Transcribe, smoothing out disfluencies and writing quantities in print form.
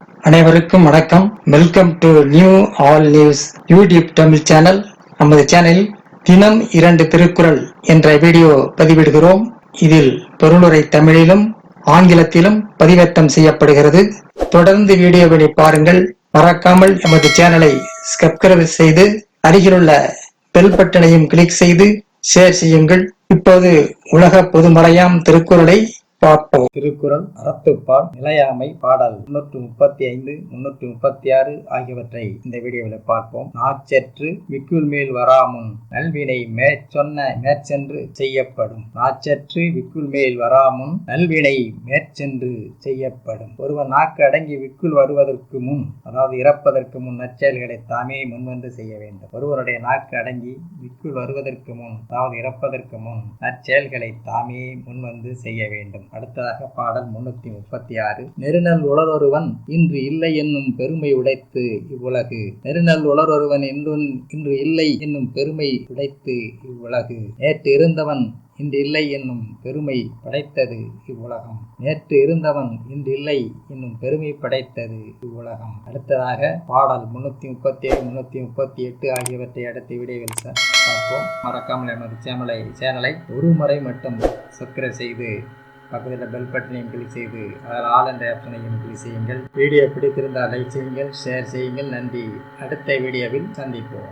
அனைவருக்கும் வணக்கம். Welcome to new all news YouTube Tamil channel. நமது சேனலில் தினம் 2 திருக்குறள் என்ற வீடியோ பதிவிடுகிறோம். இதில் பொருளுரை தமிழிலும் ஆங்கிலத்திலும் பதிவேற்றம் செய்யப்படுகிறது. தொடர்ந்து வீடியோவை பாருங்கள். மறக்காமல் எமது சேனலை சப்ஸ்கிரைப் செய்து அருகிலுள்ள பெல் பட்டனையும் கிளிக் செய்து ஷேர் செய்யுங்கள். இப்போது உலக பொதுமறையாம் திருக்குறளை பார்ப்போம். திருக்குறள் அறத்துப்பால் நிலையாமை பாடல் 335 336 ஆகியவற்றை இந்த வீடியோவில் பார்ப்போம். நாச்சற்று விக்குள் மேல் வராமுன் நல்வினை மேற்சென்று செய்யப்படும். நாச்சற்று விக்குள் மேல் வராமுன் நல்வினை மேற்சென்று செய்யப்படும். ஒருவன் நாக்கு அடங்கி விக்குள் வருவதற்கு முன், அதாவது இறப்பதற்கு முன் நற்செயல்களை தாமே முன்வந்து செய்ய வேண்டும். ஒருவனுடைய நாக்கு அடங்கி விக்குள் வருவதற்கு முன், அதாவது இறப்பதற்கு முன் நற்செயல்களை தாமே முன்வந்து செய்ய வேண்டும். அடுத்ததாக பாடல் 336. நெருநல் உளரொருவன் இன்று இல்லை என்னும் பெருமை உடைத்து இவ்வுலகு. நெருநல் உளரொருவன் இன்று இல்லை என்னும் பெருமை உடைத்து இவ்வுலகு. நேற்று இருந்தவன் இன்று இல்லை என்னும் பெருமை படைத்தது இவ்வுலகம். நேற்று இருந்தவன் இன்று இல்லை என்னும் பெருமை படைத்தது இவ்வுலகம். அடுத்ததாக பாடல் 337 338 ஆகியவற்றை அடுத்த வீடியோவில் பார்ப்போம். மறக்காமல் நமது சேனலை ஒரு முறை மட்டும் சப்ஸ்கிரைப் செய்து பக்கத்தில் பெல் பட்டனையும் கிளிக் செய்து அதில் ஆல் என்ற ஆப்ஷனையும் கிளிக் செய்யுங்கள். வீடியோ பிடித்திருந்தால் லைக் செய்யுங்கள், ஷேர் செய்யுங்கள். நன்றி. அடுத்த வீடியோவில் சந்திப்போம்.